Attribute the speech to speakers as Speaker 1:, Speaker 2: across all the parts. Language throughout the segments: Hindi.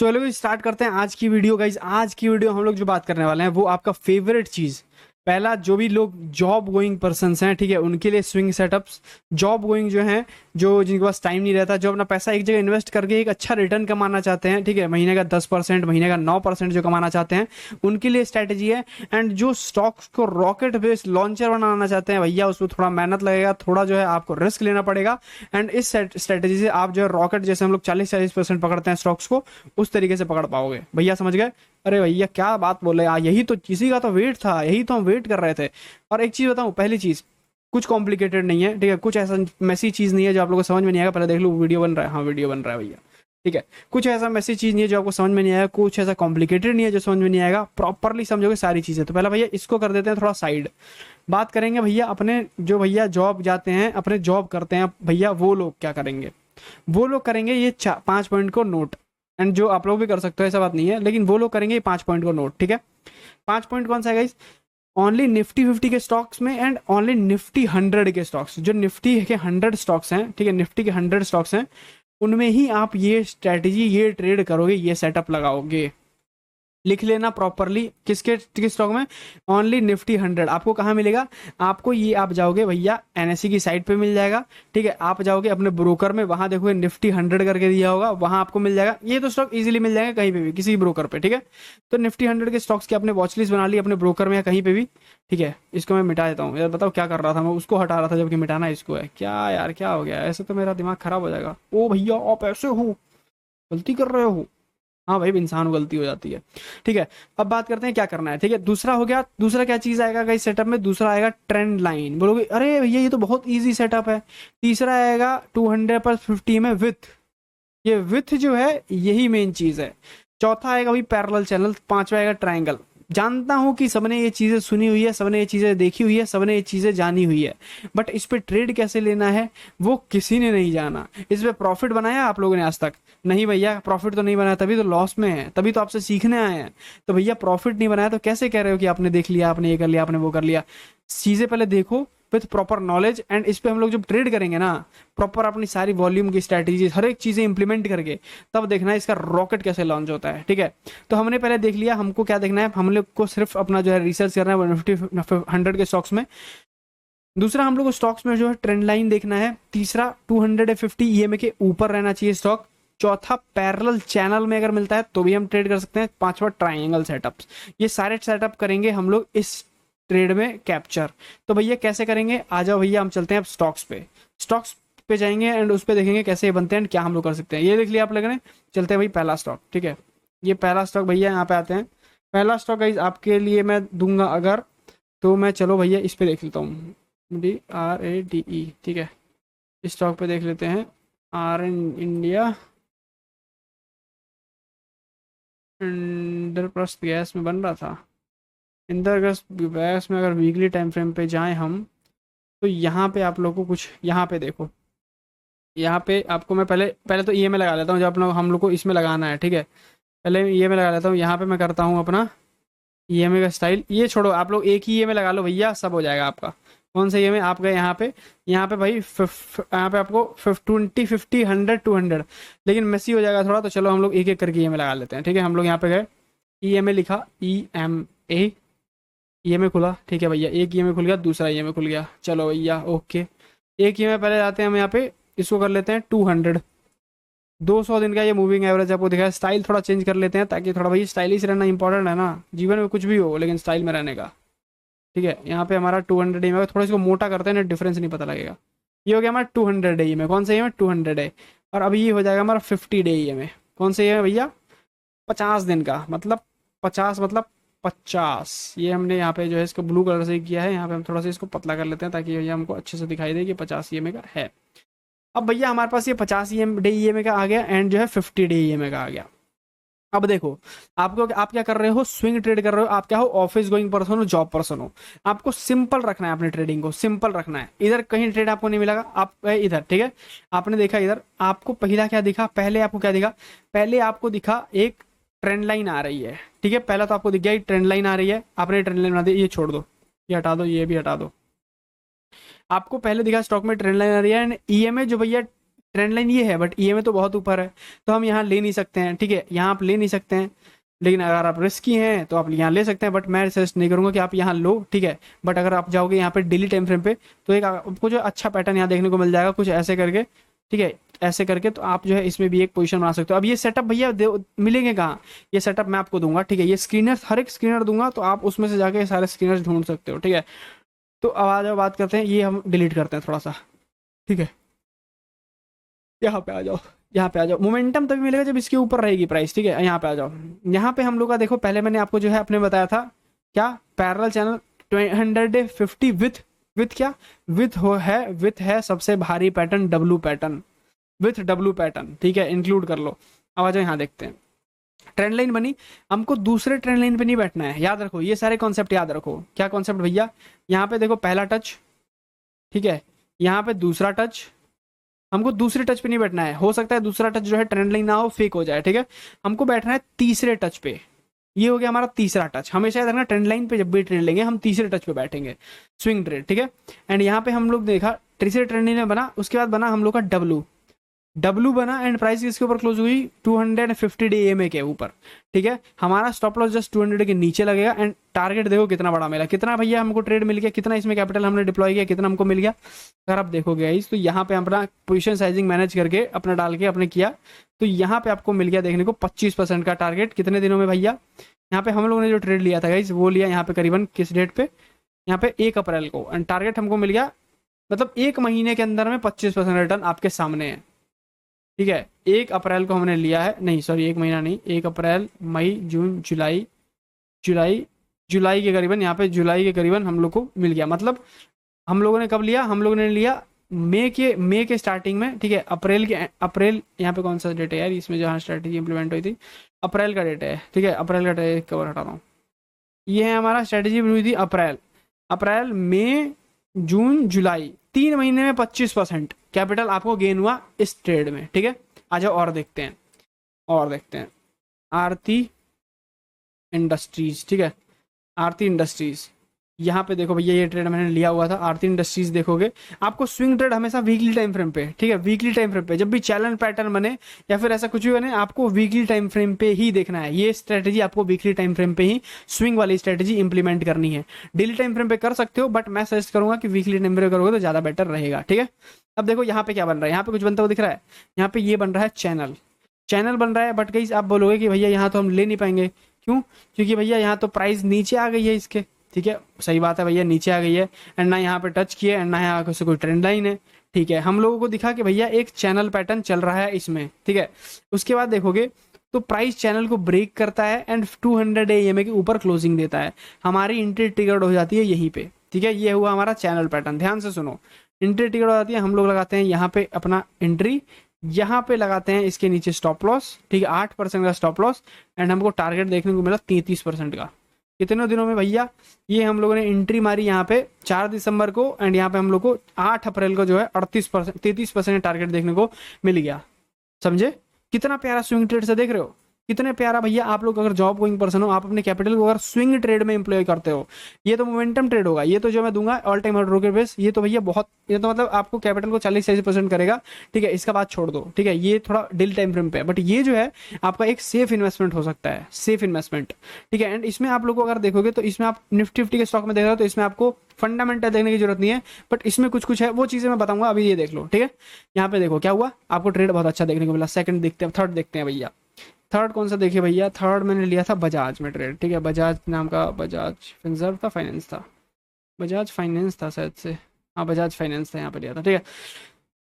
Speaker 1: चलो स्टार्ट करते हैं आज की वीडियो गाइज। आज की वीडियो हम लोग जो बात करने वाले हैं वो आपका फेवरेट चीज। पहला, जो भी लोग जॉब गोइंग पर्सन्स हैं, ठीक है, उनके लिए स्विंग सेटअप्स। जॉब गोइंग जो हैं, जो जिनके पास टाइम नहीं रहता, जो अपना पैसा एक जगह इन्वेस्ट करके एक अच्छा रिटर्न कमाना चाहते हैं, ठीक है, महीने का 10%, महीने का 9% जो कमाना चाहते हैं, उनके लिए स्ट्रैटेजी है। एंड जो स्टॉक्स को रॉकेट बेस्ड लॉन्चर बनाना चाहते हैं भैया, उसमें थोड़ा मेहनत लगेगा, थोड़ा जो है आपको रिस्क लेना पड़ेगा। एंड इस स्ट्रैटेजी से आप जो है रॉकेट, जैसे हम लोग 40-40% पकड़ते हैं स्टॉक्स को, उस तरीके से पकड़ पाओगे भैया, समझ गए? अरे भैया क्या बात बोले यार, यही तो किसी का तो वेट था, यही तो हम वेट कर रहे थे। और एक चीज बताऊं, पहली चीज, कुछ कॉम्प्लिकेटेड नहीं है, ठीक है, कुछ ऐसा मैसी चीज नहीं है जो आप लोगों को समझ में नहीं आएगा। पहले देख लो वीडियो बन रहा है, हाँ वीडियो बन रहा है भैया, ठीक है। कुछ ऐसा मैसी चीज नहीं है जो आपको समझ में नहीं आएगा, कुछ ऐसा कॉम्प्लिकेटेड नहीं है जो समझ में नहीं आएगा, प्रॉपरली समझोगे सारी चीजें। तो पहला भैया इसको कर देते हैं थोड़ा साइड। बात करेंगे भैया अपने जो भैया जॉब जाते हैं, अपने जॉब करते हैं भैया, वो लोग क्या करेंगे? वो लोग करेंगे ये 5 पॉइंट को नोट। एंड जो आप लोग भी कर सकते हो, ऐसा बात नहीं है, लेकिन वो लोग करेंगे 5 पॉइंट को नोट, ठीक है। 5 पॉइंट कौन सा है गाइस? ओनली निफ्टी 50 के स्टॉक्स में एंड ओनली निफ्टी 100 के स्टॉक्स, जो निफ्टी के 100 स्टॉक्स हैं, ठीक है, निफ्टी के 100 स्टॉक्स हैं, उनमें ही आप ये स्ट्रैटेजी, ये ट्रेड करोगे, ये सेटअप लगाओगे। लिख लेना प्रॉपरली, किस स्टॉक में? Only Nifty 100। आपको कहाँ मिलेगा? आपको ये, आप जाओगे भैया एनएससी की साइट पे मिल जाएगा, ठीक है। आप जाओगे अपने ब्रोकर में, वहां देखोगे निफ्टी 100 करके दिया होगा, वहां आपको मिल जाएगा। ये तो स्टॉक इजीली मिल जाएगा कहीं पे भी, किसी ब्रोकर पे, ठीक है। तो निफ्टी 100 के स्टॉक्स की आपने वॉच लिस्ट बना ली अपने ब्रोकर में या कहीं पे भी, ठीक है। इसको मैं मिटा देता हूँ यार, बताओ क्या कर रहा था मैं, उसको हटा रहा था जबकि मिटाना इसको है। क्या यार, क्या हो गया? ऐसे तो मेरा दिमाग खराब हो जाएगा। ओ भैया आप ऐसे हो, गलती कर रहे हो। हाँ भाई, इंसान को गलती हो जाती है, ठीक है। अब बात करते हैं क्या करना है, ठीक है। दूसरा हो गया, दूसरा क्या चीज आएगा गाइस सेटअप में? दूसरा आएगा ट्रेंड लाइन। बोलोगे अरे भैया ये तो बहुत इजी सेटअप है। तीसरा आएगा 200+50 में विथ। ये विथ जो है यही मेन चीज है। चौथा आएगा भाई पैरेलल चैनल। पांचवा आएगा ट्रायंगल। जानता हूं कि सबने ये चीजें सुनी हुई है, सबने ये चीजें देखी हुई है, सबने ये चीजें जानी हुई है, बट इस पे ट्रेड कैसे लेना है वो किसी ने नहीं जाना। इस पे प्रॉफिट बनाया आप लोगों ने आज तक? नहीं भैया, प्रॉफिट तो नहीं बनाया, तभी तो लॉस में है, तभी तो आपसे सीखने आए हैं। तो भैया प्रॉफिट नहीं बनाया तो कैसे कह रहे हो कि आपने देख लिया, आपने ये कर लिया, आपने वो कर लिया? चीजें पहले देखो विथ प्रॉपर नॉलेज। एंड इस पे हम लोग जब ट्रेड करेंगे ना, प्रॉपर अपनी सारी वॉल्यूम की स्ट्रैटेजी, हर एक चीजें इंप्लीमेंट करके, तब देखना है इसका रॉकेट कैसे लॉन्च होता है, ठीक है। तो हमने पहले देख लिया हमको क्या देखना है। हम लोग को सिर्फ अपना जो है रिसर्च करना है 150 के स्टॉक्स में। दूसरा, हम लोग को स्टॉक्स में जो है ट्रेंड लाइन देखना है। तीसरा, 250 ईएमए के ऊपर रहना चाहिए स्टॉक। चौथा, पैरेलल चैनल में अगर मिलता है तो भी हम ट्रेड कर सकते हैं। पांचवा, ट्रायंगल सेटअप्स। ये सारे सेटअप करेंगे हम लोग इस ट्रेड में कैप्चर। तो भैया कैसे करेंगे? आ जाओ भैया, हम चलते हैं अब स्टॉक्स पे। स्टॉक्स पे जाएंगे एंड उस पे देखेंगे कैसे ये बनते हैं एंड क्या हम लोग कर सकते हैं। ये देख लिया आप लोगों ने। चलते हैं भाई पहला स्टॉक, ठीक है। ये पहला स्टॉक भैया, यहाँ पे आते हैं। पहला स्टॉक गाइस आपके लिए मैं दूंगा अगर, तो मैं, चलो भैया इस पे देख लेता हूँ, DRADE, ठीक है। इस स्टॉक पे देख लेते हैं। Are in India, Indraprastha gas में बन रहा था। इंद्रप्रस्थ गैस में अगर वीकली टाइम फ्रेम पे जाएं हम, तो यहाँ पे आप लोग को कुछ, यहाँ पे देखो, यहाँ पे आपको मैं पहले पहले तो ईएमए लगा लेता हूँ, जो आप लोग, हम लोग को इसमें लगाना है, ठीक है। पहले ईएमए लगा लेता हूँ। यहाँ पे मैं करता हूँ अपना ईएमए का स्टाइल। ये छोड़ो, आप लोग एक ही ईएमए लगा लो भैया, सब हो जाएगा आपका। कौन सा ईएमए? आप गए यहाँ पे, यहाँ पे भाई यहाँ पे आपको 20, 50, 100, 200, लेकिन मेसी हो जाएगा थोड़ा, तो चलो हम लोग एक एक करके ईएमए लगा लेते हैं, ठीक है। हम लोग यहाँ पे गए, ईएमए लिखा, EMA, ईएमए खुला, ठीक है भैया। एक ईएमए खुल गया, दूसरा ईएमए खुल गया, चलो भैया ओके। एक ईएमए पहले आते हैं हम यहाँ पे, इसको कर लेते हैं 200। 200 दिन का ये मूविंग एवरेज आपको दिखा है। स्टाइल थोड़ा चेंज कर लेते हैं ताकि थोड़ा भाई स्टाइलिश रहना इंपॉर्टेंट है ना, जीवन में कुछ भी हो लेकिन स्टाइल में रहने का, ठीक है। यहाँ पे हमारा 200 डे में, थोड़ा इसको मोटा करते हैं ना, डिफरेंस नहीं पता लगेगा। ये हो गया हमारा 200 डे में। कौन सा ये में? 200 डे। और अभी ये हो जाएगा हमारा 50 डे ये में। कौन सा ये है भैया? 50 दिन का, मतलब 50, मतलब 50। ये हमने यहाँ पे जो है इसको ब्लू कलर से किया है। यहाँ पे हम थोड़ा सा इसको पतला कर लेते हैं ताकि ये हमको अच्छे से दिखाई दे कि 50 ईएमए का है। अब भैया हमारे पास ये 50 डे ईएमए का आ गया एंड जो है 50 डे ईएमए का आ गया। अब देखो, आपको, आप क्या कर रहे हो? स्विंग ट्रेड कर रहे हो। आप क्या हो? ऑफिस गोइंग पर्सन हो, जॉब पर्सन हो। आपको सिंपल रखना है, अपने ट्रेडिंग को सिंपल रखना है। इधर कहीं ट्रेड आपको नहीं मिलेगा, आप गए इधर, ठीक है। आपने देखा इधर, आपको पहला क्या दिखा? पहले आपको क्या दिखा? पहले आपको दिखा एक ट्रेंड लाइन आ रही है, ठीक है। पहला तो आपको दिख गया ट्रेंड लाइन आ रही है, आपने ट्रेंड लाइन बना दी। ये छोड़ दो, ये हटा दो, ये भी हटा दो। आपको पहले दिखा स्टॉक में ट्रेंड लाइन आ रही है एंड ईएमए जो भैया ट्रेंड लाइन ये है, बट ईएमए तो बहुत ऊपर है, तो हम यहाँ ले नहीं सकते हैं, ठीक है, यहाँ आप ले नहीं सकते हैं। लेकिन अगर आप रिस्की हैं तो आप यहाँ ले सकते हैं, बट मैं सजेस्ट नहीं करूंगा कि आप यहाँ लो, ठीक है। बट अगर आप जाओगे यहाँ पे डेली टाइम फ्रेम पे, तो एक आपको जो अच्छा पैटर्न यहाँ देखने को मिल जाएगा कुछ ऐसे करके, ठीक है, ऐसे करके। तो आप जो है इसमें भी एक पोजीशन बना सकते हो। अब ये सेटअप भैया मिलेंगे कहाँ, ये सेटअप मैं आपको दूंगा, ठीक है, ये स्क्रीनर, हर एक स्क्रीनर दूंगा, तो आप उसमें से जाके सारे स्क्रीनर ढूंढ सकते हो, ठीक है। तो अब आ जाओ बात करते हैं, ये हम डिलीट करते हैं थोड़ा सा, ठीक है। यहाँ पे आ जाओ, यहाँ पे आ जाओ। मोमेंटम तभी मिलेगा जब इसके ऊपर रहेगी प्राइस, ठीक है। यहाँ पे आ जाओ, यहाँ पे हम लोग का देखो, पहले मैंने आपको जो है अपने बताया था क्या, पैरेलल चैनल 150 विथ क्या, विथ है सबसे भारी pattern W pattern, with W pattern, ठीक है, इंक्लूड कर लो। अब आ जाओ, यहाँ देखते हैं ट्रेंड लाइन बनी। हमको दूसरे ट्रेंड लाइन पे नहीं बैठना है, याद रखो ये सारे कॉन्सेप्ट याद रखो। क्या कॉन्सेप्ट भैया, यहाँ पे देखो पहला टच, ठीक है, यहाँ पे दूसरा टच, हमको दूसरे टच पे नहीं बैठना है। हो सकता है दूसरा टच जो है ट्रेंड लाइन ना हो, फेक हो जाए, ठीक है। हमको बैठना है तीसरे टच पे, ये हो गया हमारा तीसरा टच। हमेशा याद रखना, ट्रेंड लाइन पे जब भी ट्रेंड लेंगे हम तीसरे टच पे बैठेंगे, स्विंग ट्रेड, ठीक है। एंड यहाँ पे हम लोग देखा तीसरे ट्रेंड लाइन बना, उसके बाद बना हम लोग का डब्लू बना, एंड प्राइस किसके ऊपर क्लोज हुई, 250 डे ईएमए के ऊपर, ठीक है। हमारा स्टॉप लॉस जस्ट 200 के नीचे लगेगा, एंड टारगेट देखो कितना बड़ा मिला, कितना भैया हमको ट्रेड मिल गया, कितना इसमें कैपिटल हमने डिप्लॉय किया, कितना हमको मिल गया। अगर आप देखोगे गाइस, तो यहाँ पे अपना पोजीशन साइजिंग मैनेज करके अपना डाल के अपने किया, तो यहाँ पे आपको मिल गया देखने को 25% का टारगेट। कितने दिनों में भैया, यहाँ पे हम लोगों ने जो ट्रेड लिया था गाइस, वो लिया यहाँ पे करीबन किस डेट पे, यहाँ पे 1 अप्रैल को, एंड टारगेट हमको मिल गया, मतलब 1 महीने के अंदर में 25% रिटर्न आपके सामने है, ठीक है। 1 अप्रैल को हमने लिया है, नहीं सॉरी 1 महीना नहीं, 1 अप्रैल, मई, जून, जुलाई, जुलाई के करीबन, यहाँ पे जुलाई के करीबन हम लोग को मिल गया। मतलब हम लोगों ने कब लिया, हम लोगों ने लिया मई के स्टार्टिंग में, ठीक है। अप्रैल यहाँ पे कौन सा डेट है यार, इसमें जहाँ स्ट्रेटेजी इंप्लीमेंट हुई थी, अप्रैल का डेट है, ठीक है। अप्रैल का डेट कवर हटा रहा हूँ, ये है हमारा स्ट्रेटेजी हुई थी अप्रैल, मई, जून, जुलाई, 3 महीने में 25% कैपिटल आपको गेन हुआ इस ट्रेड में, ठीक है। आ जाओ और देखते हैं, आरती इंडस्ट्रीज, ठीक है, आरती इंडस्ट्रीज। यहाँ पे देखो भैया, ये ट्रेड मैंने लिया हुआ था आरती इंडस्ट्रीज। देखोगे आपको स्विंग ट्रेड हमेशा वीकली टाइम फ्रेम पे, ठीक है, वीकली टाइम फ्रेम पे जब भी चैनल पैटर्न बने या फिर ऐसा कुछ भी बने, आपको वीकली टाइम फ्रेम पे ही देखना है। ये स्ट्रेटेजी आपको वीकली टाइम फ्रेम पे ही स्विंग वाली स्ट्रेटेजी इंप्लीमेंट करनी है। डेली टाइम फ्रेम पे कर सकते हो, बट मैं सजेस्ट करूंगा कि वीकली टाइम फ्रेम करोगे तो ज्यादा बेटर रहेगा, ठीक है। अब देखो यहाँ पे क्या बन रहा है, यहाँ पे कुछ बनता हुआ दिख रहा है, यहाँ पे ये बन रहा है चैनल बन रहा है। बट कहीं आप बोलोगे कि भैया यहाँ तो हम ले नहीं पाएंगे, क्यों, क्योंकि भैया यहाँ तो प्राइस नीचे आ गई है इसके, ठीक है, सही बात है भैया, नीचे आ गई है, एंड ना यहाँ पे टच किया, एंड ना यहाँ से कोई ट्रेंड लाइन है, ठीक है। हम लोगों को दिखा कि भैया एक चैनल पैटर्न चल रहा है इसमें, ठीक है। उसके बाद देखोगे तो प्राइस चैनल को ब्रेक करता है, एंड 200 ईएमए के ऊपर क्लोजिंग देता है, हमारी एंट्री ट्रिगर्ड हो जाती है यहीं पे, ठीक है। ये हुआ हमारा चैनल पैटर्न, ध्यान से सुनो, एंट्री ट्रिगर्ड हो जाती है, हम लोग लगाते हैं यहाँ पे अपना एंट्री, यहाँ पे लगाते हैं इसके नीचे स्टॉप लॉस, ठीक है, 8% का स्टॉप लॉस, एंड हमको टारगेट देखने को मिला 33% का। कितने दिनों में भैया, ये हम लोगों ने एंट्री मारी यहाँ पे 4 दिसंबर को, एंड यहाँ पे हम लोग को 8 अप्रैल को जो है 33% टारगेट देखने को मिल गया। समझे कितना प्यारा स्विंग ट्रेड से, देख रहे हो कितने प्यारा भैया। आप लोग अगर जॉब गोइंग पर्सन हो, आप अपने कैपिटल को अगर स्विंग ट्रेड में एम्प्लॉय करते हो, ये तो मोमेंटम ट्रेड होगा, ये तो जो मैं दूंगा ऑल टाइम हार्ड बेस, ये तो भैया बहुत, ये तो मतलब आपको कैपिटल को 40-60% करेगा, ठीक है। इसका बात छोड़ दो, ठीक है, ये थोड़ा डिल टाइम फ्रेम पे है, बट ये जो है आपका एक सेफ इन्वेस्टमेंट हो सकता है, सेफ इन्वेस्टमेंट, ठीक है। एंड इसमें आप लोग को अगर देखोगे तो इसमें आप निफ्टी के स्टॉक में देख रहे हो, तो इसमें आपको फंडामेंटल देखने की जरूरत नहीं है, बट इसमें कुछ है, वो चीजें मैं बताऊंगा, अभी ये देख लो, ठीक है। यहाँ पे देखो क्या हुआ, आपको ट्रेड बहुत अच्छा देखने को मिला। सेकंड देखते हैं, थर्ड देखते हैं भैया, थर्ड कौन सा देखिए भैया, थर्ड मैंने लिया था बजाज में ट्रेड, ठीक है, बजाज नाम का, बजाज फिनसर्व था, फाइनेंस था, बजाज फाइनेंस था शायद से, हाँ बजाज फाइनेंस था, यहाँ पे लिया था, ठीक है।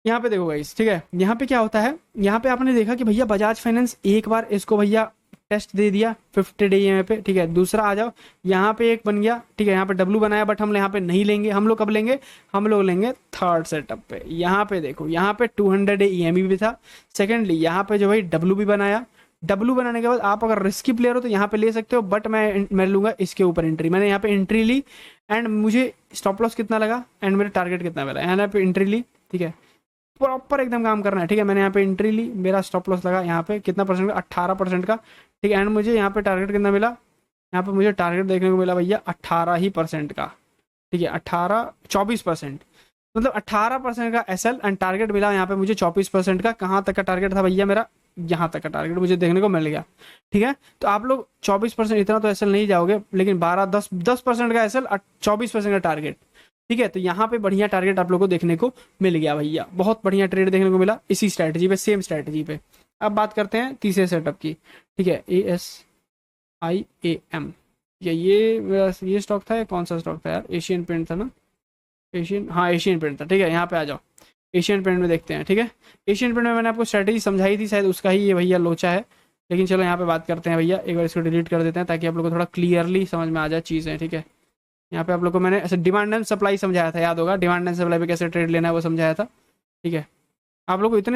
Speaker 1: यहाँ पे देखो गाइस, ठीक है, यहाँ पे क्या होता है, यहाँ पे आपने देखा कि भैया बजाज फाइनेंस एक बार इसको भैया टेस्ट दे दिया 50 डे ईएमए पे, ठीक है। दूसरा आ जाओ, यहाँ पे एक बन गया, ठीक है, यहाँ पे डब्लू बनाया, बट हम यहाँ पे नहीं लेंगे, हम लोग कब लेंगे, हम लोग लेंगे थर्ड सेटअप पे। यहाँ पे देखो, यहाँ पे 200 डे ईएमए भी था। सेकेंडली यहाँ पे जो भाई डब्लू भी बनाया, डब्लू बनाने के बाद आप अगर रिस्की प्लेयर हो तो यहाँ पे ले सकते हो, बट मैं लूंगा इसके ऊपर एंट्री। मैंने यहाँ पे एंट्री ली, एंड मुझे स्टॉप लॉस कितना लगा, एंड मेरा टारगेट कितना मिला, यहाँ पे एंट्री ली, ठीक है, प्रॉपर एकदम काम करना है, ठीक है। मैंने यहाँ पे एंट्री ली, मेरा स्टॉप लॉस लगा यहाँ पे कितना परसेंट का, 18% का, ठीक है। एंड मुझे यहाँ पे टारगेट कितना मिला, यहाँ पे मुझे टारगेट देखने को मिला भैया 18% का, ठीक है, 24%। मतलब 18% का एसएल एंड टारगेट मिला यहाँ पे मुझे 24% का। कहाँ तक का टारगेट था भैया मेरा, यहाँ तक का टारगेट मुझे देखने को मिल गया। ठीक है, तो आप लोग 24% इतना तो एसएल नहीं जाओगे, लेकिन 12-10% का एसएल, 24% का टारगेट। ठीक है, तो यहाँ पे बढ़िया टारगेट आप लोग को देखने को मिल गया भैया, बहुत बढ़िया ट्रेड देखने को मिला इसी स्ट्रैटेजी पे, सेम स्ट्रैटेजी पे। अब बात करते हैं तीसरे सेटअप की। ठीक है, ASIAM, ये स्टॉक था, कौन सा स्टॉक था यार, एशियन पेंट था ना, एशियन, हाँ एशियन पेंट था। ठीक है, यहाँ पे आ जाओ, एशियन पेंट में देखते हैं। ठीक है, एशियन पेंट में मैंने आपको स्ट्रैटेजी समझाई थी शायद, उसका ही ये भैया लोचा है। लेकिन चलो यहाँ पे बात करते हैं भैया, एक बार इसको डिलीट कर देते हैं ताकि आप लोग को थोड़ा क्लियरली समझ में आ जाए चीज़ें। ठीक है, यहाँ पे आप लोग को मैंने ऐसे डिमांड एंड सप्लाई समझाया था, याद होगा, डिमांड एंड सप्लाई पे कैसे ट्रेड लेना है वो समझाया था। ठीक है, आप लोग को इतने